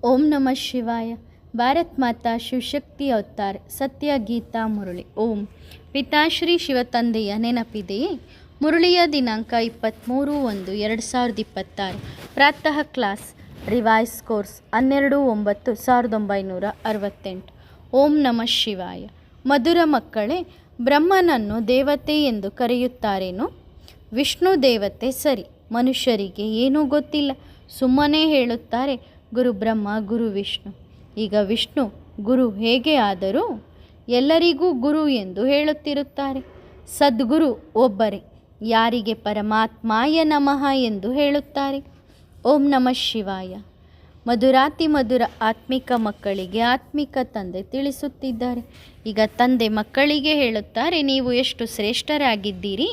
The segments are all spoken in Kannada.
ಓಂ ನಮಃ ಶಿವಾಯ. ಭಾರತ್ ಮಾತಾ ಶಿವಶಕ್ತಿ ಅವತಾರ್ ಸತ್ಯ ಗೀತಾ ಮುರಳಿ. ಓಂ. ಪಿತಾಶ್ರೀ ಶಿವತಂದೆಯ ನೆನಪಿದೆಯೇ? ಮುರಳಿಯ ದಿನಾಂಕ 23/1/2026. ಪ್ರಾತಃ ಕ್ಲಾಸ್ ರಿವೈಸ್ ಕೋರ್ಸ್ 12/9/1968. ಓಂ ನಮಃ ಶಿವಾಯ. ಮಧುರ ಮಕ್ಕಳೇ, ಬ್ರಹ್ಮನನ್ನು ದೇವತೆ ಎಂದು ಕರೆಯುತ್ತಾರೇನು? ವಿಷ್ಣು ದೇವತೆ ಸರಿ, ಮನುಷ್ಯರಿಗೆ ಏನೂ ಗೊತ್ತಿಲ್ಲ, ಸುಮ್ಮನೆ ಹೇಳುತ್ತಾರೆ ಗುರು ಬ್ರಹ್ಮ ಗುರು ವಿಷ್ಣು. ಈಗ ವಿಷ್ಣು ಗುರು ಹೇಗೆ ಆದರೂ ಎಲ್ಲರಿಗೂ ಗುರು ಎಂದು ಹೇಳುತ್ತಿರುತ್ತಾರೆ. ಸದ್ಗುರು ಒಬ್ಬರೇ, ಯಾರಿಗೆ ಪರಮಾತ್ಮಾಯ ನಮಃ ಎಂದು ಹೇಳುತ್ತಾರೆ. ಓಂ ನಮಃ ಶಿವಾಯ. ಮಧುರಾತಿ ಮಧುರ ಆತ್ಮಿಕ ಮಕ್ಕಳಿಗೆ ಆತ್ಮಿಕ ತಂದೆ ತಿಳಿಸುತ್ತಿದ್ದಾರೆ. ಈಗ ತಂದೆ ಮಕ್ಕಳಿಗೆ ಹೇಳುತ್ತಾರೆ, ನೀವು ಎಷ್ಟು ಶ್ರೇಷ್ಠರಾಗಿದ್ದೀರಿ.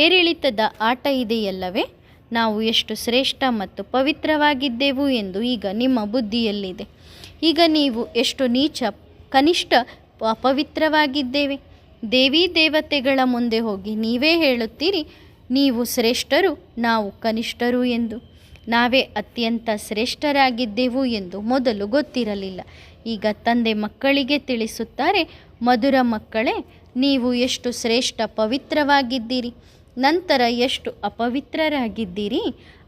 ಏರಿಳಿತದ ಆಟ ಇದೆಯಲ್ಲವೇ, ನಾವು ಎಷ್ಟು ಶ್ರೇಷ್ಠ ಮತ್ತು ಪವಿತ್ರವಾಗಿದ್ದೆವು ಎಂದು ಈಗ ನಿಮ್ಮ ಬುದ್ಧಿಯಲ್ಲಿದೆ. ಈಗ ನೀವು ಎಷ್ಟು ಕನಿಷ್ಠ ಅಪವಿತ್ರವಾಗಿದ್ದೇವೆ. ದೇವಿ ದೇವತೆಗಳ ಮುಂದೆ ಹೋಗಿ ನೀವೇ ಹೇಳುತ್ತೀರಿ, ನೀವು ಶ್ರೇಷ್ಠರು, ನಾವು ಕನಿಷ್ಠರು ಎಂದು. ನಾವೇ ಅತ್ಯಂತ ಶ್ರೇಷ್ಠರಾಗಿದ್ದೆವು ಎಂದು ಮೊದಲು ಗೊತ್ತಿರಲಿಲ್ಲ. ಈಗ ತಂದೆ ಮಕ್ಕಳಿಗೆ ತಿಳಿಸುತ್ತಾರೆ, ಮಧುರ ಮಕ್ಕಳೇ, ನೀವು ಎಷ್ಟು ಶ್ರೇಷ್ಠ ಪವಿತ್ರವಾಗಿದ್ದೀರಿ, ನಂತರ ಎಷ್ಟು ಅಪವಿತ್ರರಾಗಿದ್ದೀರಿ.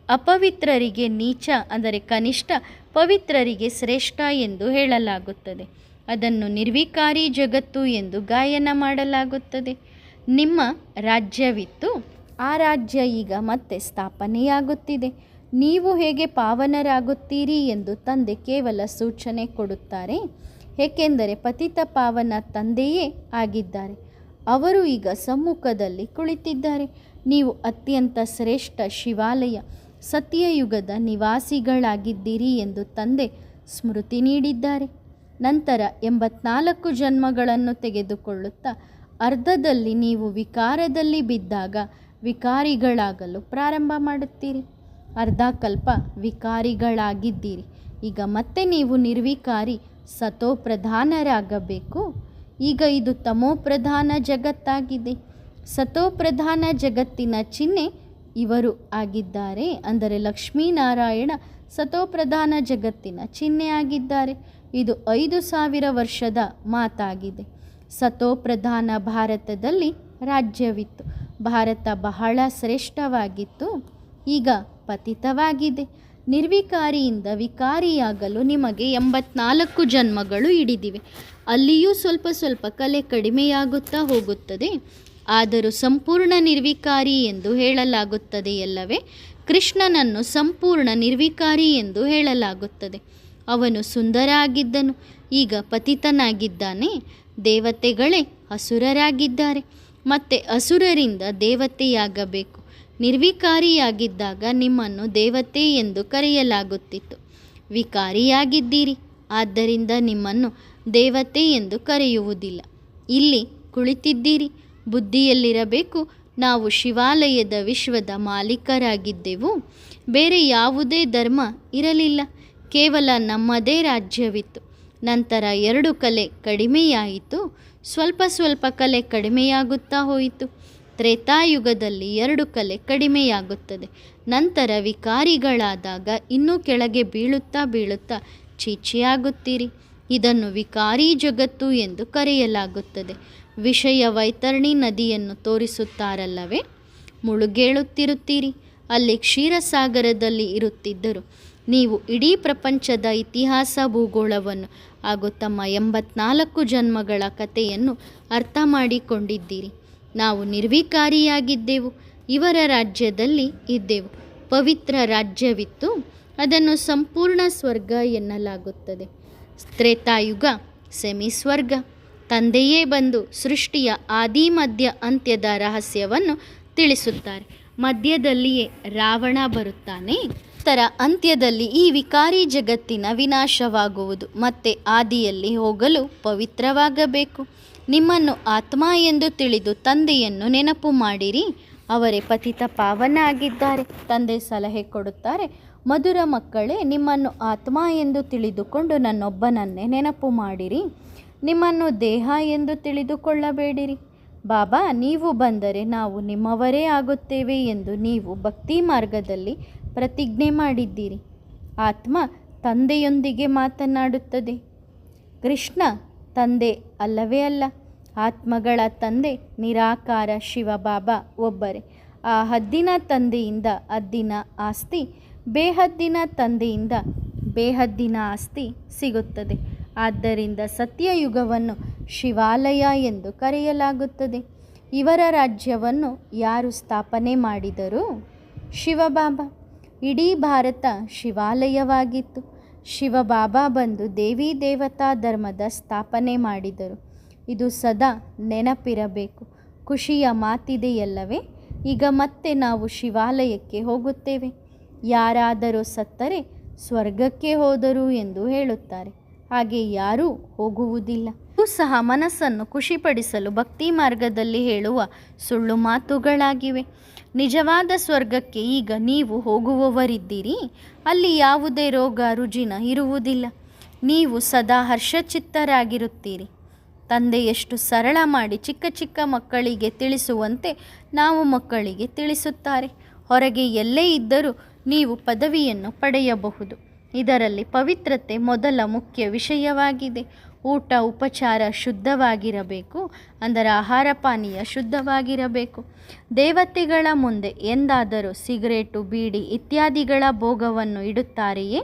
ಅಪವಿತ್ರರಿಗೆ ನೀಚ ಅಂದರೆ ಕನಿಷ್ಠ, ಪವಿತ್ರರಿಗೆ ಶ್ರೇಷ್ಠ ಎಂದು ಹೇಳಲಾಗುತ್ತದೆ. ಅದನ್ನು ನಿರ್ವಿಕಾರಿ ಜಗತ್ತು ಎಂದು ಗಾಯನ ಮಾಡಲಾಗುತ್ತದೆ. ನಿಮ್ಮ ರಾಜ್ಯವಿತ್ತು, ಆ ರಾಜ್ಯ ಈಗ ಮತ್ತೆ ಸ್ಥಾಪನೆಯಾಗುತ್ತಿದೆ. ನೀವು ಹೇಗೆ ಪಾವನರಾಗುತ್ತೀರಿ ಎಂದು ತಂದೆ ಕೇವಲ ಸೂಚನೆ ಕೊಡುತ್ತಾರೆ. ಏಕೆಂದರೆ ಪತಿತ ಪಾವನ ತಂದೆಯೇ ಆಗಿದ್ದಾರೆ. ಅವರು ಈಗ ಸಮ್ಮುಖದಲ್ಲಿ ಕುಳಿತಿದ್ದಾರೆ. ನೀವು ಅತ್ಯಂತ ಶ್ರೇಷ್ಠ ಶಿವಾಲಯ ಸತ್ಯಯುಗದ ನಿವಾಸಿಗಳಾಗಿದ್ದೀರಿ ಎಂದು ತಂದೆ ಸ್ಮೃತಿ ನೀಡಿದ್ದಾರೆ. ನಂತರ 84 ಜನ್ಮಗಳನ್ನು ತೆಗೆದುಕೊಳ್ಳುತ್ತಾ ಅರ್ಧದಲ್ಲಿ ನೀವು ವಿಕಾರದಲ್ಲಿ ಬಿದ್ದಾಗ ವಿಕಾರಿಗಳಾಗಲು ಪ್ರಾರಂಭ ಮಾಡುತ್ತೀರಿ. ಅರ್ಧ ಕಲ್ಪ ವಿಕಾರಿಗಳಾಗಿದ್ದೀರಿ. ಈಗ ಮತ್ತೆ ನೀವು ನಿರ್ವಿಕಾರಿ ಸತೋಪ್ರಧಾನರಾಗಬೇಕು. ಈಗ ಇದು ತಮೋಪ್ರಧಾನ ಜಗತ್ತಾಗಿದೆ. ಸತೋಪ್ರಧಾನ ಜಗತ್ತಿನ ಚಿಹ್ನೆ ಇವರು ಆಗಿದ್ದಾರೆ. ಅಂದರೆ ಲಕ್ಷ್ಮೀನಾರಾಯಣ ಸತೋಪ್ರಧಾನ ಜಗತ್ತಿನ ಚಿಹ್ನೆ ಆಗಿದ್ದಾರೆ. ಇದು 5000 ವರ್ಷದ ಮಾತಾಗಿದೆ. ಸತೋಪ್ರಧಾನ ಭಾರತದಲ್ಲಿ ರಾಜ್ಯವಿತ್ತು. ಭಾರತ ಬಹಳ ಶ್ರೇಷ್ಠವಾಗಿತ್ತು, ಈಗ ಪತಿತವಾಗಿದೆ. ನಿರ್ವಿಕಾರಿಯಿಂದ ವಿಕಾರಿಯಾಗಲು ನಿಮಗೆ 84 ಜನ್ಮಗಳು ಹಿಡಿದಿವೆ. ಅಲ್ಲಿಯೂ ಸ್ವಲ್ಪ ಸ್ವಲ್ಪ ಕಲೆ ಕಡಿಮೆಯಾಗುತ್ತಾ ಹೋಗುತ್ತದೆ. ಆದರೂ ಸಂಪೂರ್ಣ ನಿರ್ವಿಕಾರಿ ಎಂದು ಹೇಳಲಾಗುತ್ತದೆಯಲ್ಲವೇ. ಕೃಷ್ಣನನ್ನು ಸಂಪೂರ್ಣ ನಿರ್ವಿಕಾರಿ ಎಂದು ಹೇಳಲಾಗುತ್ತದೆ. ಅವನು ಸುಂದರ ಆಗಿದ್ದನು, ಈಗ ಪತಿತನಾಗಿದ್ದಾನೆ. ದೇವತೆಗಳೇ ಅಸುರರಾಗಿದ್ದಾರೆ, ಮತ್ತೆ ಅಸುರರಿಂದ ದೇವತೆಯಾಗಬೇಕು. ನಿರ್ವಿಕಾರಿಯಾಗಿದ್ದಾಗ ನಿಮ್ಮನ್ನು ದೇವತೆ ಎಂದು ಕರೆಯಲಾಗುತ್ತಿತ್ತು. ವಿಕಾರಿಯಾಗಿದ್ದೀರಿ, ಆದ್ದರಿಂದ ನಿಮ್ಮನ್ನು ದೇವತೆ ಎಂದು ಕರೆಯುವುದಿಲ್ಲ. ಇಲ್ಲಿ ಕುಳಿತಿದ್ದೀರಿ, ಬುದ್ಧಿಯಲ್ಲಿರಬೇಕು, ನಾವು ಶಿವಾಲಯದ ವಿಶ್ವದ ಮಾಲೀಕರಾಗಿದ್ದೆವು. ಬೇರೆ ಯಾವುದೇ ಧರ್ಮ ಇರಲಿಲ್ಲ, ಕೇವಲ ನಮ್ಮದೇ ರಾಜ್ಯವಿತ್ತು. ನಂತರ 2 ಕಲೆ ಕಡಿಮೆಯಾಯಿತು. ಸ್ವಲ್ಪ ಸ್ವಲ್ಪ ಕಲೆ ಕಡಿಮೆಯಾಗುತ್ತಾ ಹೋಯಿತು. ತ್ರೇತಾಯುಗದಲ್ಲಿ 2 ಕಲೆ ಕಡಿಮೆಯಾಗುತ್ತದೆ. ನಂತರ ವಿಕಾರಿಗಳಾದಾಗ ಇನ್ನೂ ಕೆಳಗೆ ಬೀಳುತ್ತಾ ಬೀಳುತ್ತಾ ಚೀಚಿಯಾಗುತ್ತೀರಿ. ಇದನ್ನು ವಿಕಾರಿ ಜಗತ್ತು ಎಂದು ಕರೆಯಲಾಗುತ್ತದೆ. ವಿಷಯ ವೈತರಣಿ ನದಿಯನ್ನು ತೋರಿಸುತ್ತಾರಲ್ಲವೇ, ಮುಳುಗೇಳುತ್ತಿರುತ್ತೀರಿ. ಅಲ್ಲಿ ಕ್ಷೀರಸಾಗರದಲ್ಲಿ ಇರುತ್ತಿದ್ದರು. ನೀವು ಇಡೀ ಪ್ರಪಂಚದ ಇತಿಹಾಸ ಭೂಗೋಳವನ್ನು ಹಾಗೂ ತಮ್ಮ 84 ಜನ್ಮಗಳ ಕಥೆಯನ್ನು ಅರ್ಥ ಮಾಡಿಕೊಂಡಿದ್ದೀರಿ. ನಾವು ನಿರ್ವಿಕಾರಿಯಾಗಿದ್ದೆವು, ಇವರ ರಾಜ್ಯದಲ್ಲಿ ಇದ್ದೆವು. ಪವಿತ್ರ ರಾಜ್ಯವಿತ್ತು, ಅದನ್ನು ಸಂಪೂರ್ಣ ಸ್ವರ್ಗ ಎನ್ನಲಾಗುತ್ತದೆ. ತ್ರೇತಾಯುಗ ಸೆಮಿ ಸ್ವರ್ಗ. ತಂದೆಯೇ ಬಂದು ಸೃಷ್ಟಿಯ ಆದಿ ಮಧ್ಯ ಅಂತ್ಯದ ರಹಸ್ಯವನ್ನು ತಿಳಿಸುತ್ತಾರೆ. ಮಧ್ಯದಲ್ಲಿಯೇ ರಾವಣ ಬರುತ್ತಾನೆ. ನಂತರ ಅಂತ್ಯದಲ್ಲಿ ಈ ವಿಕಾರಿ ಜಗತ್ತಿನ ವಿನಾಶವಾಗುವುದು. ಮತ್ತೆ ಆದಿಯಲ್ಲಿ ಹೋಗಲು ಪವಿತ್ರವಾಗಬೇಕು. ನಿಮ್ಮನ್ನು ಆತ್ಮ ಎಂದು ತಿಳಿದು ತಂದೆಯನ್ನು ನೆನಪು ಮಾಡಿರಿ. ಅವರೇ ಪತಿತ ಪಾವನ ಆಗಿದ್ದಾರೆ. ತಂದೆ ಸಲಹೆ ಕೊಡುತ್ತಾರೆ, ಮಧುರ ಮಕ್ಕಳೇ, ನಿಮ್ಮನ್ನು ಆತ್ಮ ಎಂದು ತಿಳಿದುಕೊಂಡು ನನ್ನೊಬ್ಬನನ್ನೇ ನೆನಪು ಮಾಡಿರಿ. ನಿಮ್ಮನ್ನು ದೇಹ ಎಂದು ತಿಳಿದುಕೊಳ್ಳಬೇಡಿರಿ. ಬಾಬಾ, ನೀವು ಬಂದರೆ ನಾವು ನಿಮ್ಮವರೇ ಆಗುತ್ತೇವೆ ಎಂದು ನೀವು ಭಕ್ತಿ ಮಾರ್ಗದಲ್ಲಿ ಪ್ರತಿಜ್ಞೆ ಮಾಡಿದ್ದೀರಿ. ಆತ್ಮ ತಂದೆಯೊಂದಿಗೆ ಮಾತನಾಡುತ್ತದೆ. ಕೃಷ್ಣ ತಂದೆ ಅಲ್ಲವೇ ಅಲ್ಲ. ಆತ್ಮಗಳ ತಂದೆ ನಿರಾಕಾರ ಶಿವಬಾಬಾ ಒಬ್ಬರೇ. ಆ ಹದ್ದಿನ ತಂದೆಯಿಂದ ಹದ್ದಿನ ಆಸ್ತಿ, ಬೇಹದ್ದಿನ ತಂದೆಯಿಂದ ಬೇಹದ್ದಿನ ಆಸ್ತಿ ಸಿಗುತ್ತದೆ. ಆದ್ದರಿಂದ ಸತ್ಯಯುಗವನ್ನು ಶಿವಾಲಯ ಎಂದು ಕರೆಯಲಾಗುತ್ತದೆ. ಇವರ ರಾಜ್ಯವನ್ನು ಯಾರು ಸ್ಥಾಪನೆ ಮಾಡಿದರು? ಶಿವಬಾಬಾ. ಇಡೀ ಭಾರತ ಶಿವಾಲಯವಾಗಿತ್ತು. ಶಿವಬಾಬಾ ಬಂದು ದೇವಿ ದೇವತಾ ಧರ್ಮದ ಸ್ಥಾಪನೆ ಮಾಡಿದರು. ಇದು ಸದಾ ನೆನಪಿರಬೇಕು. ಖುಷಿಯ ಮಾತಿದೆಯಲ್ಲವೇ? ಈಗ ಮತ್ತೆ ನಾವು ಶಿವಾಲಯಕ್ಕೆ ಹೋಗುತ್ತೇವೆ. ಯಾರಾದರೂ ಸತ್ತರೆ ಸ್ವರ್ಗಕ್ಕೆ ಹೋದರು ಎಂದು ಹೇಳುತ್ತಾರೆ. ಹಾಗೆ ಯಾರೂ ಹೋಗುವುದಿಲ್ಲ. ಇದು ಸಹ ಮನಸ್ಸನ್ನು ಖುಷಿಪಡಿಸಲು ಭಕ್ತಿ ಮಾರ್ಗದಲ್ಲಿ ಹೇಳುವ ಸುಳ್ಳು ಮಾತುಗಳಾಗಿವೆ. ನಿಜವಾದ ಸ್ವರ್ಗಕ್ಕೆ ಈಗ ನೀವು ಹೋಗುವವರಿದ್ದೀರಿ. ಅಲ್ಲಿ ಯಾವುದೇ ರೋಗ ರುಜಿನ ಇರುವುದಿಲ್ಲ. ನೀವು ಸದಾ ಹರ್ಷಚಿತ್ತರಾಗಿರುತ್ತೀರಿ. ತಂದೆ ಎಷ್ಟು ಸರಳ ಮಾಡಿ ಚಿಕ್ಕ ಚಿಕ್ಕ ಮಕ್ಕಳಿಗೆ ತಿಳಿಸುವಂತೆ ನಾವು ಮಕ್ಕಳಿಗೆ ತಿಳಿಸುತ್ತಾರೆ. ಹೊರಗೆ ಎಲ್ಲೇ ಇದ್ದರೂ ನೀವು ಪದವಿಯನ್ನು ಪಡೆಯಬಹುದು. ಇದರಲ್ಲಿ ಪವಿತ್ರತೆ ಮೊದಲ ಮುಖ್ಯ ವಿಷಯವಾಗಿದೆ. ಊಟ ಉಪಚಾರ ಶುದ್ಧವಾಗಿರಬೇಕು. ಅಂದರೆ ಆಹಾರ ಪಾನೀಯ ಶುದ್ಧವಾಗಿರಬೇಕು. ದೇವತೆಗಳ ಮುಂದೆ ಎಂದಾದರೂ ಸಿಗರೇಟು ಬೀಡಿ ಇತ್ಯಾದಿಗಳ ಭೋಗವನ್ನು ಇಡುತ್ತಾರೆಯೇ?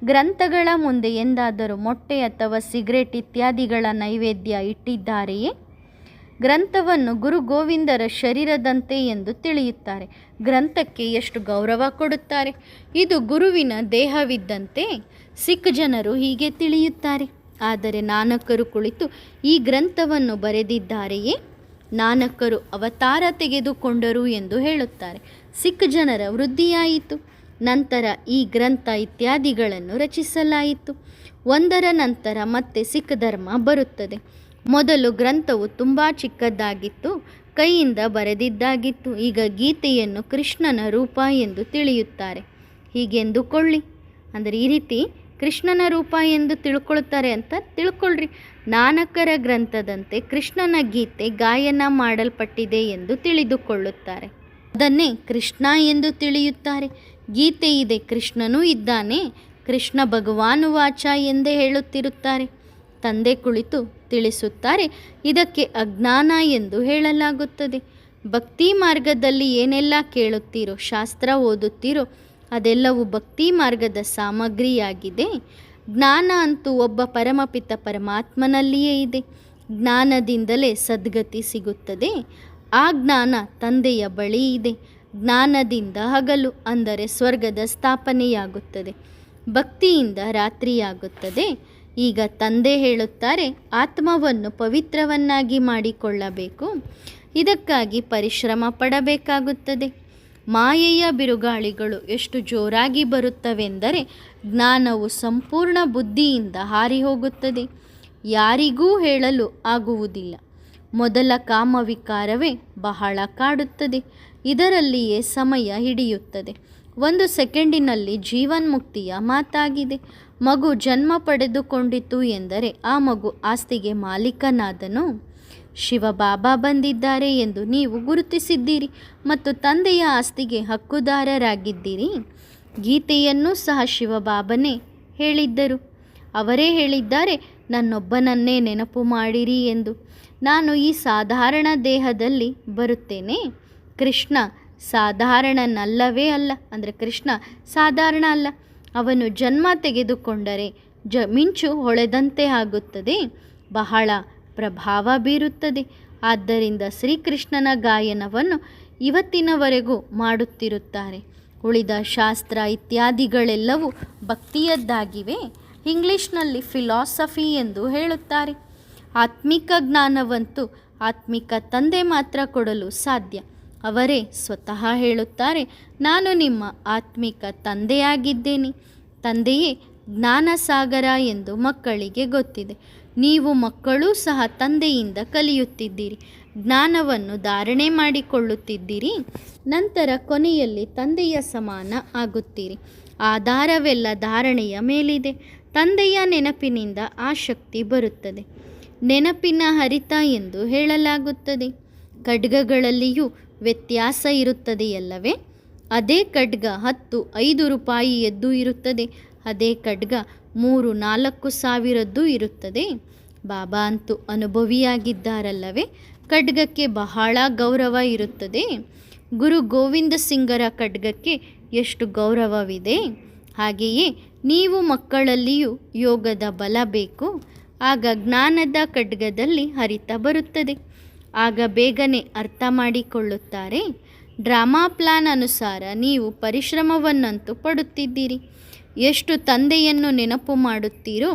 ಗ್ರಂಥಗಳ ಮುಂದೆ ಎಂದಾದರೂ ಮೊಟ್ಟೆ ಅಥವಾ ಸಿಗರೇಟ್ ಇತ್ಯಾದಿಗಳ ನೈವೇದ್ಯ ಇಟ್ಟಿದ್ದಾರೆಯೇ? ಗ್ರಂಥವನ್ನು ಗುರು ಗೋವಿಂದರ ಶರೀರದಂತೆ ಎಂದು ತಿಳಿಯುತ್ತಾರೆ. ಗ್ರಂಥಕ್ಕೆ ಎಷ್ಟು ಗೌರವ ಕೊಡುತ್ತಾರೆ. ಇದು ಗುರುವಿನ ದೇಹವಿದ್ದಂತೆ. ಸಿಖ್ ಜನರು ಹೀಗೆ ತಿಳಿಯುತ್ತಾರೆ. ಆದರೆ ನಾನಕರು ಕುಳಿತು ಈ ಗ್ರಂಥವನ್ನು ಬರೆದಿದ್ದಾರೆಯೇ? ನಾನಕರು ಅವತಾರ ತೆಗೆದುಕೊಂಡರು ಎಂದು ಹೇಳುತ್ತಾರೆ. ಸಿಖ್ ಜನರ ವೃದ್ಧಿಯಾಯಿತು. ನಂತರ ಈ ಗ್ರಂಥ ಇತ್ಯಾದಿಗಳನ್ನು ರಚಿಸಲಾಯಿತು. ಒಂದರ ನಂತರ ಮತ್ತೆ ಸಿಖ್ ಧರ್ಮ ಬರುತ್ತದೆ. ಮೊದಲು ಗ್ರಂಥವು ತುಂಬ ಚಿಕ್ಕದಾಗಿತ್ತು, ಕೈಯಿಂದ ಬರೆದಿದ್ದಾಗಿತ್ತು. ಈಗ ಗೀತೆಯನ್ನು ಕೃಷ್ಣನ ರೂಪ ಎಂದು ತಿಳಿಯುತ್ತಾರೆ. ಹೀಗೆಂದುಕೊಳ್ಳಿ. ಅಂದರೆ ಈ ರೀತಿ ಕೃಷ್ಣನ ರೂಪ ಎಂದು ತಿಳ್ಕೊಳ್ತಾರೆ ಅಂತ ತಿಳ್ಕೊಳ್ರಿ. ನಾನಕರ ಗ್ರಂಥದಂತೆ ಕೃಷ್ಣನ ಗೀತೆ ಗಾಯನ ಮಾಡಲ್ಪಟ್ಟಿದೆ ಎಂದು ತಿಳಿದುಕೊಳ್ಳುತ್ತಾರೆ. ಅದನ್ನೇ ಕೃಷ್ಣ ಎಂದು ತಿಳಿಯುತ್ತಾರೆ. ಗೀತೆ ಇದೆ, ಕೃಷ್ಣನೂ ಇದ್ದಾನೆ, ಕೃಷ್ಣ ಭಗವಾನುವಾಚ ಎಂದೇ ಹೇಳುತ್ತಿರುತ್ತಾರೆ. ತಂದೆ ಕುಳಿತು ತಿಳಿಸುತ್ತಾರೆ. ಇದಕ್ಕೆ ಅಜ್ಞಾನ ಎಂದು ಹೇಳಲಾಗುತ್ತದೆ. ಭಕ್ತಿ ಮಾರ್ಗದಲ್ಲಿ ಏನೆಲ್ಲ ಕೇಳುತ್ತೀರೋ, ಶಾಸ್ತ್ರ ಓದುತ್ತೀರೋ, ಅದೆಲ್ಲವೂ ಭಕ್ತಿ ಮಾರ್ಗದ ಸಾಮಗ್ರಿಯಾಗಿದೆ. ಜ್ಞಾನ ಅಂತೂ ಒಬ್ಬ ಪರಮಪಿತ ಪರಮಾತ್ಮನಲ್ಲಿಯೇ ಇದೆ. ಜ್ಞಾನದಿಂದಲೇ ಸದ್ಗತಿ ಸಿಗುತ್ತದೆ. ಆ ಜ್ಞಾನ ತಂದೆಯ ಬಳಿ ಇದೆ. ಜ್ಞಾನದಿಂದ ಹಗಲು ಅಂದರೆ ಸ್ವರ್ಗದ ಸ್ಥಾಪನೆಯಾಗುತ್ತದೆ. ಭಕ್ತಿಯಿಂದ ರಾತ್ರಿಯಾಗುತ್ತದೆ. ಈಗ ತಂದೆ ಹೇಳುತ್ತಾರೆ, ಆತ್ಮವನ್ನು ಪವಿತ್ರವನ್ನಾಗಿ ಮಾಡಿಕೊಳ್ಳಬೇಕು. ಇದಕ್ಕಾಗಿ ಪರಿಶ್ರಮ ಪಡಬೇಕಾಗುತ್ತದೆ. ಮಾಯೆಯ ಬಿರುಗಾಳಿಗಳು ಎಷ್ಟು ಜೋರಾಗಿ ಬರುತ್ತವೆಂದರೆ ಜ್ಞಾನವು ಸಂಪೂರ್ಣ ಬುದ್ಧಿಯಿಂದ ಹಾರಿ ಹೋಗುತ್ತದೆ. ಯಾರಿಗೂ ಹೇಳಲು ಆಗುವುದಿಲ್ಲ. ಮೊದಲ ಕಾಮವಿಕಾರವೇ ಬಹಳ ಕಾಡುತ್ತದೆ. ಇದರಲ್ಲಿಯೇ ಸಮಯ ಹಿಡಿಯುತ್ತದೆ. 1 ಸೆಕೆಂಡಿನಲ್ಲಿ ಜೀವನ್ಮುಕ್ತಿಯ ಮಾತಾಗಿದೆ. ಮಗು ಜನ್ಮ ಪಡೆದುಕೊಂಡಿತು ಎಂದರೆ ಆ ಮಗು ಆಸ್ತಿಗೆ ಮಾಲೀಕನಾದನು. ಶಿವಬಾಬಾ ಬಂದಿದ್ದಾರೆ ಎಂದು ನೀವು ಗುರುತಿಸಿದ್ದೀರಿ ಮತ್ತು ತಂದೆಯ ಆಸ್ತಿಗೆ ಹಕ್ಕುದಾರರಾಗಿದ್ದೀರಿ. ಗೀತೆಯನ್ನು ಸಹ ಶಿವಬಾಬನೇ ಹೇಳಿದ್ದರು. ಅವರೇ ಹೇಳಿದ್ದಾರೆ, ನನ್ನೊಬ್ಬನನ್ನೇ ನೆನಪು ಮಾಡಿರಿ ಎಂದು. ನಾನು ಈ ಸಾಧಾರಣ ದೇಹದಲ್ಲಿ ಬರುತ್ತೇನೆ. ಕೃಷ್ಣ ಸಾಧಾರಣನಲ್ಲವೇ ಅಲ್ಲ. ಅಂದರೆ ಕೃಷ್ಣ ಸಾಧಾರಣ ಅಲ್ಲ. ಅವನು ಜನ್ಮ ತೆಗೆದುಕೊಂಡರೆ ಮಿಂಚು ಹೊಳೆದಂತೆ ಆಗುತ್ತದೆ, ಬಹಳ ಪ್ರಭಾವ ಬೀರುತ್ತದೆ. ಆದ್ದರಿಂದ ಶ್ರೀಕೃಷ್ಣನ ಗಾಯನವನ್ನು ಇವತ್ತಿನವರೆಗೂ ಮಾಡುತ್ತಿರುತ್ತಾರೆ. ಉಳಿದ ಶಾಸ್ತ್ರ ಇತ್ಯಾದಿಗಳೆಲ್ಲವೂ ಭಕ್ತಿಯದ್ದಾಗಿವೆ. ಇಂಗ್ಲಿಷ್ನಲ್ಲಿ ಫಿಲಾಸಫಿ ಎಂದು ಹೇಳುತ್ತಾರೆ. ಆತ್ಮಿಕ ಜ್ಞಾನವಂತೂ ಆತ್ಮಿಕ ತಂದೆ ಮಾತ್ರ ಕೊಡಲು ಸಾಧ್ಯ. ಅವರೇ ಸ್ವತಃ ಹೇಳುತ್ತಾರೆ, ನಾನು ನಿಮ್ಮ ಆತ್ಮಿಕ ತಂದೆಯಾಗಿದ್ದೇನೆ. ತಂದೆಯೇ ಜ್ಞಾನಸಾಗರ ಎಂದು ಮಕ್ಕಳಿಗೆ ಗೊತ್ತಿದೆ. ನೀವು ಮಕ್ಕಳೂ ಸಹ ತಂದೆಯಿಂದ ಕಲಿಯುತ್ತಿದ್ದೀರಿ. ಜ್ಞಾನವನ್ನು ಧಾರಣೆ ಮಾಡಿಕೊಳ್ಳುತ್ತಿದ್ದೀರಿ. ನಂತರ ಕೊನೆಯಲ್ಲಿ ತಂದೆಯ ಸಮಾನ ಆಗುತ್ತೀರಿ. ಆಧಾರವೆಲ್ಲ ಧಾರಣೆಯ ಮೇಲಿದೆ. ತಂದೆಯ ನೆನಪಿನಿಂದ ಆ ಶಕ್ತಿ ಬರುತ್ತದೆ. ನೆನಪಿನ ಹರಿತ ಎಂದು ಹೇಳಲಾಗುತ್ತದೆ. ಖಡ್ಗಗಳಲ್ಲಿಯೂ ವ್ಯತ್ಯಾಸ ಇರುತ್ತದೆಯಲ್ಲವೇ? ಅದೇ ಖಡ್ಗ 5 ರೂಪಾಯಿಯದ್ದು ಇರುತ್ತದೆ, ಅದೇ ಖಡ್ಗ 3-4 ಸಾವಿರದ್ದು ಇರುತ್ತದೆ. ಬಾಬಾ ಅಂತೂ ಅನುಭವಿಯಾಗಿದ್ದಾರಲ್ಲವೇ, ಖಡ್ಗಕ್ಕೆ ಬಹಳ ಗೌರವ ಇರುತ್ತದೆ. ಗುರು ಗೋವಿಂದ ಸಿಂಗರ ಖಡ್ಗಕ್ಕೆ ಎಷ್ಟು ಗೌರವವಿದೆ. ಹಾಗೆಯೇ ನೀವು ಮಕ್ಕಳಲ್ಲಿಯೂ ಯೋಗದ ಬಲ ಬೇಕು. ಆಗ ಜ್ಞಾನದ ಖಡ್ಗದಲ್ಲಿ ಹರಿತ ಬರುತ್ತದೆ. ಆಗ ಬೇಗನೆ ಅರ್ಥ ಮಾಡಿಕೊಳ್ಳುತ್ತಾರೆ. ಡ್ರಾಮಾ ಪ್ಲಾನ್ ಅನುಸಾರ ನೀವು ಪರಿಶ್ರಮವನ್ನಂತೂ ಪಡುತ್ತಿದ್ದೀರಿ. ಎಷ್ಟು ತಂದೆಯನ್ನು ನೆನಪು ಮಾಡುತ್ತೀರೋ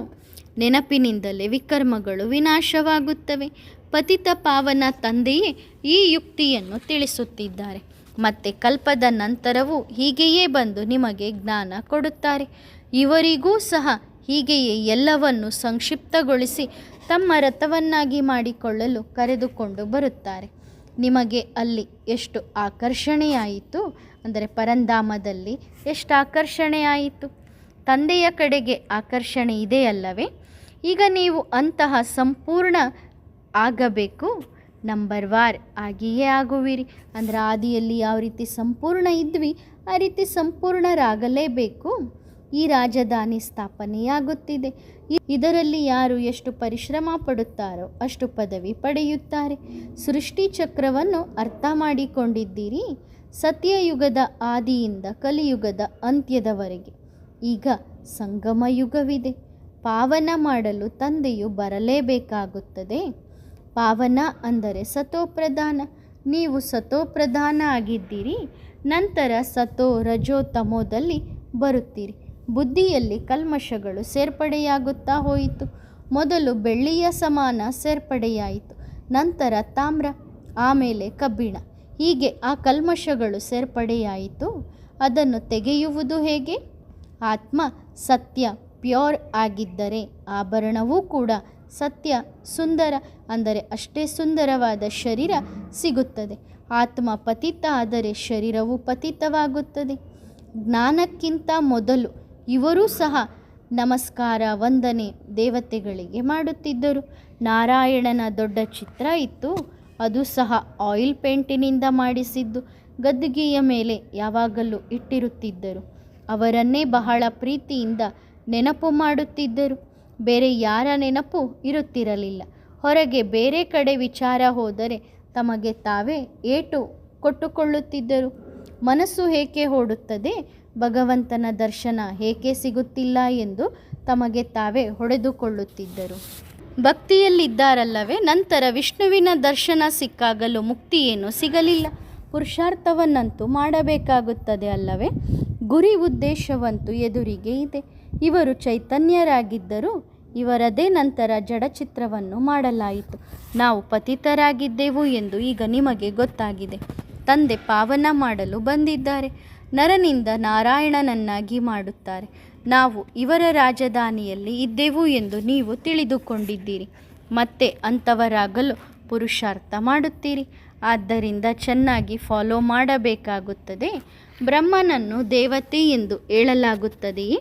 ನೆನಪಿನಿಂದಲೇ ವಿಕರ್ಮಗಳು ವಿನಾಶವಾಗುತ್ತವೆ. ಪತಿತ ಪಾವನ ತಂದೆಯೇ ಈ ಯುಕ್ತಿಯನ್ನು ತಿಳಿಸುತ್ತಿದ್ದಾರೆ. ಮತ್ತೆ ಕಲ್ಪದ ನಂತರವೂ ಹೀಗೆಯೇ ಬಂದು ನಿಮಗೆ ಜ್ಞಾನ ಕೊಡುತ್ತಾರೆ. ಇವರಿಗೂ ಸಹ ಹೀಗೆಯೇ ಎಲ್ಲವನ್ನು ಸಂಕ್ಷಿಪ್ತಗೊಳಿಸಿ ತಮ್ಮ ರಥವನ್ನಾಗಿ ಮಾಡಿಕೊಳ್ಳಲು ಕರೆದುಕೊಂಡು ಬರುತ್ತಾರೆ. ನಿಮಗೆ ಅಲ್ಲಿ ಎಷ್ಟು ಆಕರ್ಷಣೆಯಾಯಿತು ಅಂದರೆ ಪರಂಧಾಮದಲ್ಲಿ ಎಷ್ಟು ಆಕರ್ಷಣೆಯಾಯಿತು. ತಂದೆಯ ಕಡೆಗೆ ಆಕರ್ಷಣೆ ಇದೆಯಲ್ಲವೇ. ಈಗ ನೀವು ಅಂತಹ ಸಂಪೂರ್ಣ ಆಗಬೇಕು. ನಂಬರ್ ವಾರ್ ಆಗಿಯೇ ಆಗುವಿರಿ. ಅಂದರೆ ಆದಿಯಲ್ಲಿ ಯಾವ ರೀತಿ ಸಂಪೂರ್ಣ ಇದ್ವಿ ಆ ರೀತಿ ಸಂಪೂರ್ಣರಾಗಲೇಬೇಕು. ಈ ರಾಜಧಾನಿ ಸ್ಥಾಪನೆಯಾಗುತ್ತಿದೆ. ಇದರಲ್ಲಿ ಯಾರು ಎಷ್ಟು ಪರಿಶ್ರಮ ಪಡುತ್ತಾರೋ ಅಷ್ಟು ಪದವಿ ಪಡೆಯುತ್ತಾರೆ. ಸೃಷ್ಟಿ ಚಕ್ರವನ್ನು ಅರ್ಥ ಮಾಡಿಕೊಂಡಿದ್ದೀರಿ. ಸತ್ಯಯುಗದ ಆದಿಯಿಂದ ಕಲಿಯುಗದ ಅಂತ್ಯದವರೆಗೆ. ಈಗ ಸಂಗಮ ಯುಗವಿದೆ. ಪಾವನ ಮಾಡಲು ತಂದೆಯು ಬರಲೇಬೇಕಾಗುತ್ತದೆ. ಪಾವನ ಅಂದರೆ ಸತೋಪ್ರಧಾನ. ನೀವು ಸತೋಪ್ರಧಾನ ಆಗಿದ್ದೀರಿ. ನಂತರ ಸತೋ ರಜೋ ತಮೋದಲ್ಲಿ ಬರುತ್ತೀರಿ. ಬುದ್ಧಿಯಲ್ಲಿ ಕಲ್ಮಶಗಳು ಸೇರ್ಪಡೆಯಾಗುತ್ತಾ ಹೋಯಿತು. ಮೊದಲು ಬೆಳ್ಳಿಯ ಸಮಾನ ಸೇರ್ಪಡೆಯಾಯಿತು, ನಂತರ ತಾಮ್ರ, ಆಮೇಲೆ ಕಬ್ಬಿಣ. ಹೀಗೆ ಆ ಕಲ್ಮಶಗಳು ಸೇರ್ಪಡೆಯಾಯಿತು. ಅದನ್ನು ತೆಗೆಯುವುದು ಹೇಗೆ? ಆತ್ಮ ಸತ್ಯ ಪ್ಯೂರ್ ಆಗಿದ್ದರೆ ಆಭರಣವೂ ಕೂಡ ಸತ್ಯ ಸುಂದರ ಅಂದರೆ ಅಷ್ಟೇ ಸುಂದರವಾದ ಶರೀರ ಸಿಗುತ್ತದೆ. ಆತ್ಮ ಪತಿತ ಆದರೆ ಶರೀರವು ಪತಿತವಾಗುತ್ತದೆ. ಜ್ಞಾನಕ್ಕಿಂತ ಮೊದಲು ಇವರೂ ಸಹ ನಮಸ್ಕಾರ ವಂದನೆ ದೇವತೆಗಳಿಗೆ ಮಾಡುತ್ತಿದ್ದರು. ನಾರಾಯಣನ ದೊಡ್ಡ ಚಿತ್ರ ಇತ್ತು. ಅದು ಸಹ ಆಯಿಲ್ ಪೇಂಟಿನಿಂದ ಮಾಡಿಸಿದ್ದು. ಗದ್ದಿಗೆಯ ಮೇಲೆ ಯಾವಾಗಲೂ ಇಟ್ಟಿರುತ್ತಿದ್ದರು. ಅವರನ್ನೇ ಬಹಳ ಪ್ರೀತಿಯಿಂದ ನೆನಪು ಮಾಡುತ್ತಿದ್ದರು. ಬೇರೆ ಯಾರ ನೆನಪು ಇರುತ್ತಿರಲಿಲ್ಲ. ಹೊರಗೆ ಬೇರೆ ಕಡೆ ವಿಚಾರ ಹೋದರೆ ತಮಗೆ ತಾವೇ ಏಟು ಕೊಟ್ಟುಕೊಳ್ಳುತ್ತಿದ್ದರು. ಮನಸ್ಸು ಏಕೆ ಓಡುತ್ತದೆ, ಭಗವಂತನ ದರ್ಶನ ಏಕೆ ಸಿಗುತ್ತಿಲ್ಲ ಎಂದು ತಮಗೆ ತಾವೇ ಹೊಡೆದುಕೊಳ್ಳುತ್ತಿದ್ದರು. ಭಕ್ತಿಯಲ್ಲಿದ್ದಾರಲ್ಲವೇ. ನಂತರ ವಿಷ್ಣುವಿನ ದರ್ಶನ ಸಿಕ್ಕಾಗಲೂ ಮುಕ್ತಿ ಏನು ಸಿಗಲಿಲ್ಲ. ಪುರುಷಾರ್ಥವನ್ನಂತೂ ಮಾಡಬೇಕಾಗುತ್ತದೆ ಅಲ್ಲವೇ. ಗುರಿ ಉದ್ದೇಶವಂತೂ ಎದುರಿಗೆ ಇದೆ. ಇವರು ಚೈತನ್ಯರಾಗಿದ್ದರು. ಇವರದೇ ನಂತರ ಜಡಚಿತ್ರವನ್ನು ಮಾಡಲಾಯಿತು. ನಾವು ಪತಿತರಾಗಿದ್ದೆವು ಎಂದು ಈಗ ನಿಮಗೆ ಗೊತ್ತಾಗಿದೆ. ತಂದೆ ಪಾವನ ಮಾಡಲು ಬಂದಿದ್ದಾರೆ. ನರನಿಂದ ನಾರಾಯಣನನ್ನಾಗಿ ಮಾಡುತ್ತಾರೆ. ನಾವು ಇವರ ರಾಜಧಾನಿಯಲ್ಲಿ ಇದ್ದೆವು ಎಂದು ನೀವು ತಿಳಿದುಕೊಂಡಿದ್ದೀರಿ. ಮತ್ತೆ ಅಂಥವರಾಗಲು ಪುರುಷಾರ್ಥ ಮಾಡುತ್ತೀರಿ. ಆದ್ದರಿಂದ ಚೆನ್ನಾಗಿ ಫಾಲೋ ಮಾಡಬೇಕಾಗುತ್ತದೆ. ಬ್ರಹ್ಮನನ್ನು ದೇವತೆ ಎಂದು ಹೇಳಲಾಗುತ್ತದೆಯೇ?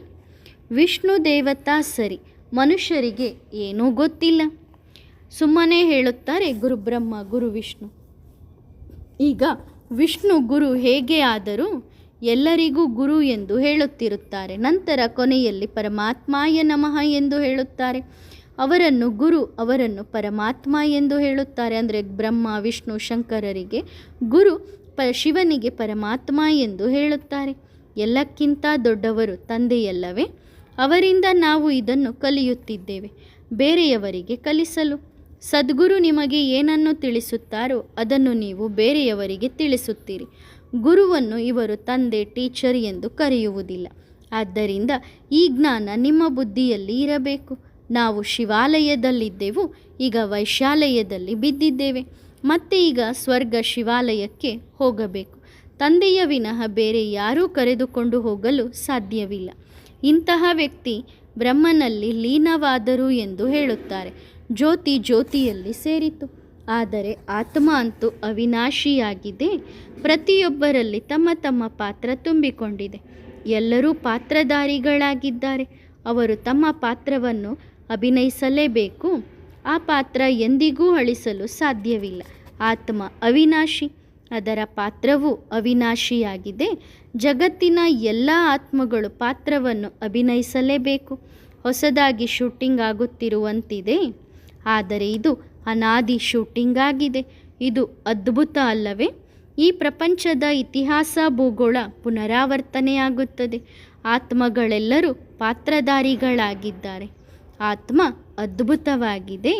ವಿಷ್ಣು ದೇವತಾ ಸರಿ, ಮನುಷ್ಯರಿಗೆ ಏನೂ ಗೊತ್ತಿಲ್ಲ. ಸುಮ್ಮನೆ ಹೇಳುತ್ತಾರೆ ಗುರು ಬ್ರಹ್ಮ ಗುರು ವಿಷ್ಣು. ಈಗ ವಿಷ್ಣು ಗುರು ಹೇಗೆ ಆದರೂ ಎಲ್ಲರಿಗೂ ಗುರು ಎಂದು ಹೇಳುತ್ತಿರುತ್ತಾರೆ. ನಂತರ ಕೊನೆಯಲ್ಲಿ ಪರಮಾತ್ಮಾಯ ನಮಃ ಎಂದು ಹೇಳುತ್ತಾರೆ. ಅವರನ್ನು ಗುರು, ಅವರನ್ನು ಪರಮಾತ್ಮ ಎಂದು ಹೇಳುತ್ತಾರೆ. ಅಂದರೆ ಬ್ರಹ್ಮ ವಿಷ್ಣು ಶಂಕರರಿಗೆ ಗುರು, ಶಿವನಿಗೆ ಪರಮಾತ್ಮ ಎಂದು ಹೇಳುತ್ತಾರೆ. ಎಲ್ಲಕ್ಕಿಂತ ದೊಡ್ಡವರು ತಂದೆಯಲ್ಲವೇ. ಅವರಿಂದ ನಾವು ಇದನ್ನು ಕಲಿಯುತ್ತಿದ್ದೇವೆ ಬೇರೆಯವರಿಗೆ ಕಲಿಸಲು. ಸದ್ಗುರು ನಿಮಗೆ ಏನನ್ನು ತಿಳಿಸುತ್ತಾರೋ ಅದನ್ನು ನೀವು ಬೇರೆಯವರಿಗೆ ತಿಳಿಸುತ್ತೀರಿ. ಗುರುವನ್ನು ಇವರು ತಂದೆ ಟೀಚರ್ ಎಂದು ಕರೆಯುವುದಿಲ್ಲ. ಆದ್ದರಿಂದ ಈ ಜ್ಞಾನ ನಿಮ್ಮ ಬುದ್ಧಿಯಲ್ಲಿ ಇರಬೇಕು. ನಾವು ಶಿವಾಲಯದಲ್ಲಿದ್ದೆವು, ಈಗ ವೈಶಾಲಯದಲ್ಲಿ ಬಿದ್ದಿದ್ದೇವೆ. ಮತ್ತೆ ಈಗ ಸ್ವರ್ಗ ಶಿವಾಲಯಕ್ಕೆ ಹೋಗಬೇಕು. ತಂದೆಯ ವಿನಃ ಬೇರೆ ಯಾರೂ ಕರೆದುಕೊಂಡು ಹೋಗಲು ಸಾಧ್ಯವಿಲ್ಲ. ಇಂತಹ ವ್ಯಕ್ತಿ ಬ್ರಹ್ಮನಲ್ಲಿ ಲೀನವಾದರು ಎಂದು ಹೇಳುತ್ತಾರೆ. ಜ್ಯೋತಿ ಜ್ಯೋತಿಯಲ್ಲಿ ಸೇರಿತು. ಆದರೆ ಆತ್ಮ ಅಂತೂ ಅವಿನಾಶಿಯಾಗಿದೆ. ಪ್ರತಿಯೊಬ್ಬರಲ್ಲಿ ತಮ್ಮ ತಮ್ಮ ಪಾತ್ರ ತುಂಬಿಕೊಂಡಿದೆ. ಎಲ್ಲರೂ ಪಾತ್ರಧಾರಿಗಳಾಗಿದ್ದಾರೆ. ಅವರು ತಮ್ಮ ಪಾತ್ರವನ್ನು ಅಭಿನಯಿಸಲೇಬೇಕು. ಆ ಪಾತ್ರ ಎಂದಿಗೂ ಅಳಿಸಲು ಸಾಧ್ಯವಿಲ್ಲ. ಆತ್ಮ ಅವಿನಾಶಿ. ಅದರ ಪಾತ್ರವು ಅವಿನಾಶಿಯಾಗಿದೆ. ಜಗತ್ತಿನ ಎಲ್ಲ ಆತ್ಮಗಳು ಪಾತ್ರವನ್ನು ಅಭಿನಯಿಸಲೇಬೇಕು. ಹೊಸದಾಗಿ ಶೂಟಿಂಗ್ ಆಗುತ್ತಿರುವಂತಿದೆ, ಆದರೆ ಇದು ಅನಾದಿ ಶೂಟಿಂಗ್ ಆಗಿದೆ. ಇದು ಅದ್ಭುತ ಅಲ್ಲವೇ? ಈ ಪ್ರಪಂಚದ ಇತಿಹಾಸ ಭೂಗೋಳ ಪುನರಾವರ್ತನೆಯಾಗುತ್ತದೆ. ಆತ್ಮಗಳೆಲ್ಲರೂ ಪಾತ್ರಧಾರಿಗಳಾಗಿದ್ದಾರೆ. ಆತ್ಮ ಅದ್ಭುತವಾಗಿದೆ.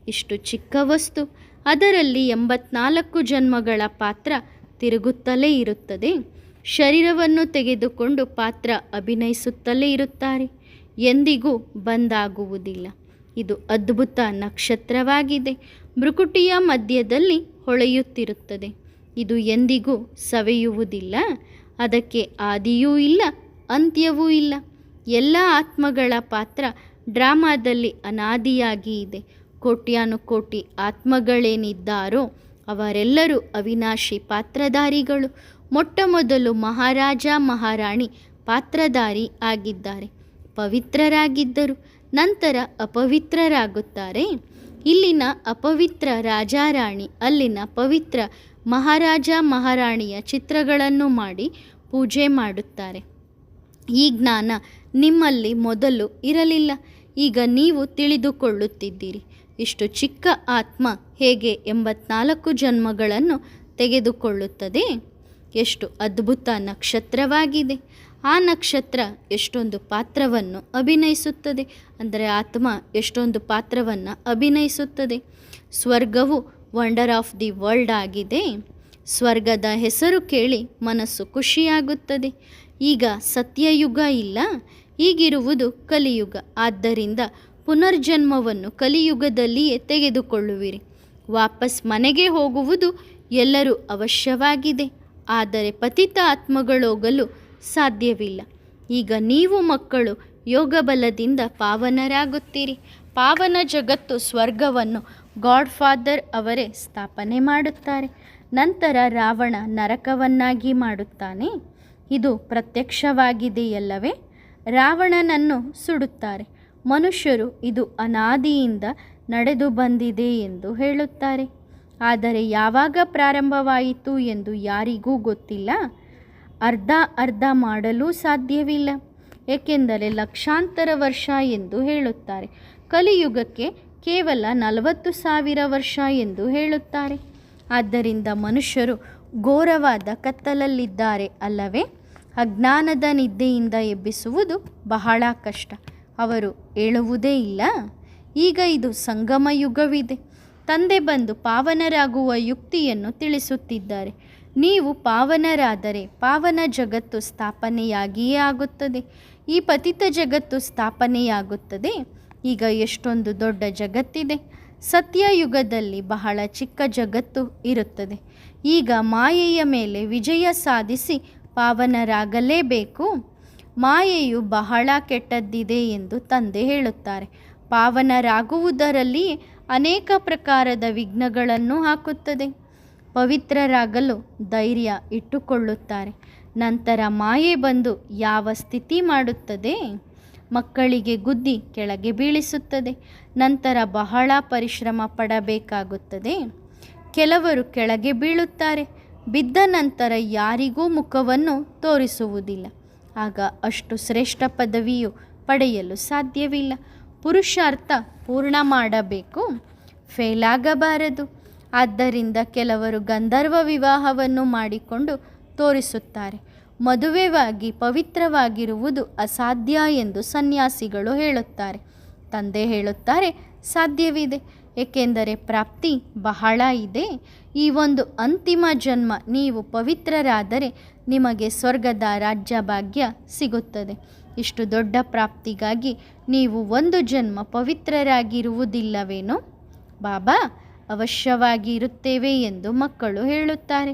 ಇಷ್ಟು ಚಿಕ್ಕ ವಸ್ತು, ಅದರಲ್ಲಿ 84 ಜನ್ಮಗಳ ಪಾತ್ರ ತಿರುಗುತ್ತಲೇ ಇರುತ್ತದೆ. ಶರೀರವನ್ನು ತೆಗೆದುಕೊಂಡು ಪಾತ್ರ ಅಭಿನಯಿಸುತ್ತಲೇ ಇರುತ್ತಾರೆ. ಎಂದಿಗೂ ಬಂದಾಗುವುದಿಲ್ಲ. ಇದು ಅದ್ಭುತ ನಕ್ಷತ್ರವಾಗಿದೆ. ಭ್ರುಕುಟಿಯ ಮಧ್ಯದಲ್ಲಿ ಹೊಳೆಯುತ್ತಿರುತ್ತದೆ. ಇದು ಎಂದಿಗೂ ಸವೆಯುವುದಿಲ್ಲ. ಅದಕ್ಕೆ ಆದಿಯೂ ಇಲ್ಲ, ಅಂತ್ಯವೂ ಇಲ್ಲ. ಎಲ್ಲ ಆತ್ಮಗಳ ಪಾತ್ರ ಡ್ರಾಮಾದಲ್ಲಿ ಅನಾದಿಯಾಗಿ ಇದೆ. ಕೋಟ್ಯಾನುಕೋಟಿ ಆತ್ಮಗಳೇನಿದ್ದಾರೋ ಅವರೆಲ್ಲರೂ ಅವಿನಾಶಿ ಪಾತ್ರಧಾರಿಗಳು. ಮೊಟ್ಟ ಮೊದಲು ಮಹಾರಾಜ ಮಹಾರಾಣಿ ಪಾತ್ರಧಾರಿ ಆಗಿದ್ದಾರೆ, ಪವಿತ್ರರಾಗಿದ್ದರು. ನಂತರ ಅಪವಿತ್ರರಾಗುತ್ತಾರೆ. ಇಲ್ಲಿನ ಅಪವಿತ್ರ ರಾಜಾರಾಣಿ ಅಲ್ಲಿನ ಪವಿತ್ರ ಮಹಾರಾಜ ಮಹಾರಾಣಿಯ ಚಿತ್ರಗಳನ್ನು ಮಾಡಿ ಪೂಜೆ ಮಾಡುತ್ತಾರೆ. ಈ ಜ್ಞಾನ ನಿಮ್ಮಲ್ಲಿ ಮೊದಲು ಇರಲಿಲ್ಲ. ಈಗ ನೀವು ತಿಳಿದುಕೊಳ್ಳುತ್ತಿದ್ದೀರಿ. ಇಷ್ಟು ಚಿಕ್ಕ ಆತ್ಮ ಹೇಗೆ 84 ಜನ್ಮಗಳನ್ನು ತೆಗೆದುಕೊಳ್ಳುತ್ತದೆ? ಎಷ್ಟು ಅದ್ಭುತ ನಕ್ಷತ್ರವಾಗಿದೆ! ಆ ನಕ್ಷತ್ರ ಎಷ್ಟೊಂದು ಪಾತ್ರವನ್ನು ಅಭಿನಯಿಸುತ್ತದೆ. ಅಂದರೆ ಆತ್ಮ ಎಷ್ಟೊಂದು ಪಾತ್ರವನ್ನು ಅಭಿನಯಿಸುತ್ತದೆ. ಸ್ವರ್ಗವು ವಂಡರ್ ಆಫ್ ದಿ ವರ್ಲ್ಡ್ ಆಗಿದೆ. ಸ್ವರ್ಗದ ಹೆಸರು ಕೇಳಿ ಮನಸ್ಸು ಖುಷಿಯಾಗುತ್ತದೆ. ಈಗ ಸತ್ಯಯುಗ ಇಲ್ಲ, ಈಗಿರುವುದು ಕಲಿಯುಗ. ಆದ್ದರಿಂದ ಪುನರ್ಜನ್ಮವನ್ನು ಕಲಿಯುಗದಲ್ಲಿಯೇ ತೆಗೆದುಕೊಳ್ಳುವಿರಿ. ವಾಪಸ್ ಮನೆಗೆ ಹೋಗುವುದು ಎಲ್ಲರೂ ಅವಶ್ಯವಾಗಿದೆ, ಆದರೆ ಪತಿತ ಆತ್ಮಗಳೋಗಲು ಸಾಧ್ಯವಿಲ್ಲ. ಈಗ ನೀವು ಮಕ್ಕಳು ಯೋಗ ಬಲದಿಂದ ಪಾವನರಾಗುತ್ತೀರಿ. ಪಾವನ ಜಗತ್ತು ಸ್ವರ್ಗವನ್ನು ಗಾಡ್ ಫಾದರ್ ಅವರೇ ಸ್ಥಾಪನೆ ಮಾಡುತ್ತಾರೆ. ನಂತರ ರಾವಣ ನರಕವನ್ನಾಗಿ ಮಾಡುತ್ತಾನೆ. ಇದು ಪ್ರತ್ಯಕ್ಷವಾಗಿದೆಯಲ್ಲವೇ? ರಾವಣನನ್ನು ಸುಡುತ್ತಾರೆ. ಮನುಷ್ಯರು ಇದು ಅನಾದಿಯಿಂದ ನಡೆದು ಬಂದಿದೆ ಎಂದು ಹೇಳುತ್ತಾರೆ. ಆದರೆ ಯಾವಾಗ ಪ್ರಾರಂಭವಾಯಿತು ಎಂದು ಯಾರಿಗೂ ಗೊತ್ತಿಲ್ಲ. ಅರ್ಧ ಮಾಡಲು ಸಾಧ್ಯವಿಲ್ಲ, ಏಕೆಂದರೆ ಲಕ್ಷಾಂತರ ವರ್ಷ ಎಂದು ಹೇಳುತ್ತಾರೆ. ಕಲಿಯುಗಕ್ಕೆ ಕೇವಲ 40,000 ವರ್ಷ ಎಂದು ಹೇಳುತ್ತಾರೆ. ಆದ್ದರಿಂದ ಮನುಷ್ಯರು ಘೋರವಾದ ಕತ್ತಲಲ್ಲಿದ್ದಾರೆ ಅಲ್ಲವೇ? ಅಜ್ಞಾನದ ನಿದ್ದೆಯಿಂದ ಎಬ್ಬಿಸುವುದು ಬಹಳ ಕಷ್ಟ. ಅವರು ಏಳುವುದೇ ಇಲ್ಲ. ಈಗ ಇದು ಸಂಗಮ ಯುಗವಿದೆ. ತಂದೆ ಬಂದು ಪಾವನರಾಗುವ ಯುಕ್ತಿಯನ್ನು ತಿಳಿಸುತ್ತಿದ್ದಾರೆ. ನೀವು ಪಾವನರಾದರೆ ಪಾವನ ಜಗತ್ತು ಸ್ಥಾಪನೆಯಾಗಿಯೇ ಆಗುತ್ತದೆ. ಈ ಪತಿತ ಜಗತ್ತು ಸ್ಥಾಪನೆಯಾಗುತ್ತದೆ. ಈಗ ಎಷ್ಟೊಂದು ದೊಡ್ಡ ಜಗತ್ತಿದೆ. ಸತ್ಯಯುಗದಲ್ಲಿ ಬಹಳ ಚಿಕ್ಕ ಜಗತ್ತು ಇರುತ್ತದೆ. ಈಗ ಮಾಯೆಯ ಮೇಲೆ ವಿಜಯ ಸಾಧಿಸಿ ಪಾವನರಾಗಲೇಬೇಕು. ಮಾಯೆಯು ಬಹಳ ಕೆಟ್ಟದ್ದಿದೆ ಎಂದು ತಂದೆ ಹೇಳುತ್ತಾರೆ. ಪಾವನರಾಗುವುದರಲ್ಲಿ ಅನೇಕ ಪ್ರಕಾರದ ವಿಘ್ನಗಳನ್ನು ಹಾಕುತ್ತದೆ. ಪವಿತ್ರರಾಗಲು ಧೈರ್ಯ ಇಟ್ಟುಕೊಳ್ಳುತ್ತಾರೆ. ನಂತರ ಮಾಯೆ ಬಂದು ಯಾವ ಸ್ಥಿತಿ ಮಾಡುತ್ತದೆ? ಮಕ್ಕಳಿಗೆ ಗುದ್ದಿ ಕೆಳಗೆ ಬೀಳಿಸುತ್ತದೆ. ನಂತರ ಬಹಳ ಪರಿಶ್ರಮ ಪಡಬೇಕಾಗುತ್ತದೆ. ಕೆಲವರು ಕೆಳಗೆ ಬೀಳುತ್ತಾರೆ. ಬಿದ್ದ ನಂತರ ಯಾರಿಗೂ ಮುಖವನ್ನು ತೋರಿಸುವುದಿಲ್ಲ. ಆಗ ಅಷ್ಟು ಶ್ರೇಷ್ಠ ಪದವಿಯು ಪಡೆಯಲು ಸಾಧ್ಯವಿಲ್ಲ. ಪುರುಷಾರ್ಥ ಪೂರ್ಣ ಮಾಡಬೇಕು, ಫೇಲಾಗಬಾರದು. ಆದ್ದರಿಂದ ಕೆಲವರು ಗಂಧರ್ವ ವಿವಾಹವನ್ನು ಮಾಡಿಕೊಂಡು ತೋರಿಸುತ್ತಾರೆ. ಮದುವೆವಾಗಿ ಪವಿತ್ರವಾಗಿರುವುದು ಅಸಾಧ್ಯ ಎಂದು ಸನ್ಯಾಸಿಗಳು ಹೇಳುತ್ತಾರೆ. ತಂದೆ ಹೇಳುತ್ತಾರೆ, ಸಾಧ್ಯವಿದೆ, ಏಕೆಂದರೆ ಪ್ರಾಪ್ತಿ ಬಹಳ ಇದೆ. ಈ ಒಂದು ಅಂತಿಮ ಜನ್ಮ ನೀವು ಪವಿತ್ರರಾದರೆ ನಿಮಗೆ ಸ್ವರ್ಗದ ರಾಜ್ಯ ಭಾಗ್ಯ ಸಿಗುತ್ತದೆ. ಇಷ್ಟು ದೊಡ್ಡ ಪ್ರಾಪ್ತಿಗಾಗಿ ನೀವು ಒಂದು ಜನ್ಮ ಪವಿತ್ರರಾಗಿರುವುದಿಲ್ಲವೇನೋ? ಬಾಬಾ, ಅವಶ್ಯವಾಗಿ ಇರುತ್ತೇವೆ ಎಂದು ಮಕ್ಕಳು ಹೇಳುತ್ತಾರೆ.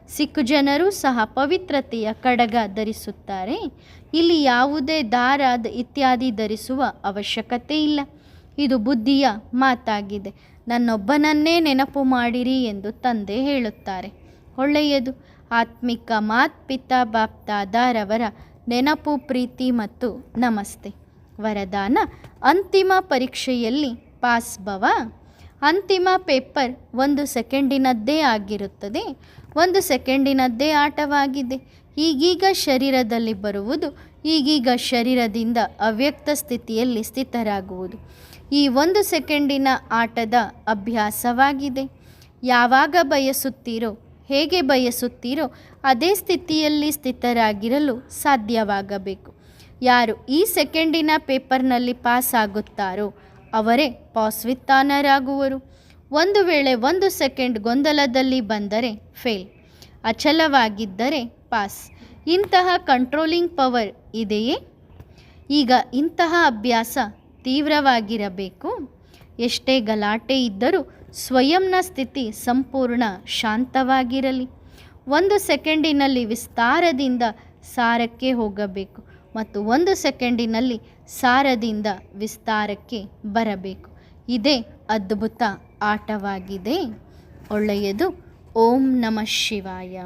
ಸಿಖ್ ಜನರು ಸಹ ಪವಿತ್ರತೆಯ ಕಡಗ ಧರಿಸುತ್ತಾರೆ. ಇಲ್ಲಿ ಯಾವುದೇ ದಾರ ಇತ್ಯಾದಿ ಧರಿಸುವ ಅವಶ್ಯಕತೆ ಇಲ್ಲ. ಇದು ಬುದ್ಧಿಯ ಮಾತಾಗಿದೆ. ನನ್ನೊಬ್ಬನನ್ನೇ ನೆನಪು ಮಾಡಿರಿ ಎಂದು ತಂದೆ ಹೇಳುತ್ತಾರೆ. ಒಳ್ಳೆಯದು. ಆತ್ಮಿಕ ಪಿತಾ ಬಾಪ್ದಾದಾರವರ ನೆನಪು, ಪ್ರೀತಿ ಮತ್ತು ನಮಸ್ತೆ. ವರದಾನ: ಅಂತಿಮ ಪರೀಕ್ಷೆಯಲ್ಲಿ ಪಾಸ್ ಭವ. ಅಂತಿಮ ಪೇಪರ್ 1 ಸೆಕೆಂಡಿನದ್ದೇ ಆಗಿರುತ್ತದೆ. 1 ಸೆಕೆಂಡಿನದ್ದೇ ಆಟವಾಗಿದೆ. ಈಗೀಗ ಶರೀರದಲ್ಲಿ ಬರುವುದು, ಈಗೀಗ ಶರೀರದಿಂದ ಅವ್ಯಕ್ತ ಸ್ಥಿತಿಯಲ್ಲಿ ಸ್ಥಿತರಾಗುವುದು ಈ 1 ಸೆಕೆಂಡಿನ ಆಟದ ಅಭ್ಯಾಸವಾಗಿದೆ. ಯಾವಾಗ ಬಯಸುತ್ತೀರೋ, ಹೇಗೆ ಬಯಸುತ್ತೀರೋ ಅದೇ ಸ್ಥಿತಿಯಲ್ಲಿ ಸ್ಥಿತರಾಗಿರಲು ಸಾಧ್ಯವಾಗಬೇಕು. ಯಾರು ಈ ಸೆಕೆಂಡಿನ ಪೇಪರ್ನಲ್ಲಿ ಪಾಸ್ ಆಗುತ್ತಾರೋ ಅವರೇ ಪಾಸ್ವಿತ್ತಾನರಾಗುವರು. ಒಂದು ವೇಳೆ 1 ಸೆಕೆಂಡ್ ಗೊಂದಲದಲ್ಲಿ ಬಂದರೆ ಫೇಲ್, ಅಚಲವಾಗಿದ್ದರೆ ಪಾಸ್. ಇಂತಹ ಕಂಟ್ರೋಲಿಂಗ್ ಪವರ್ ಇದೆಯೇ? ಈಗ ಇಂತಹ ಅಭ್ಯಾಸ ತೀವ್ರವಾಗಿರಬೇಕು. ಎಷ್ಟೇ ಗಲಾಟೆ ಇದ್ದರೂ ಸ್ವಯಂನ ಸ್ಥಿತಿ ಸಂಪೂರ್ಣ ಶಾಂತವಾಗಿರಲಿ. 1 ಸೆಕೆಂಡಿನಲ್ಲಿ ವಿಸ್ತಾರದಿಂದ ಸಾರಕ್ಕೆ ಹೋಗಬೇಕು ಮತ್ತು 1 ಸೆಕೆಂಡಿನಲ್ಲಿ ಸಾರದಿಂದ ವಿಸ್ತಾರಕ್ಕೆ ಬರಬೇಕು. ಇದೇ ಅದ್ಭುತ ಆಟವಾಗಿದೆ. ಒಳ್ಳೆಯದು. ಓಂ ನಮಃ ಶಿವಾಯ.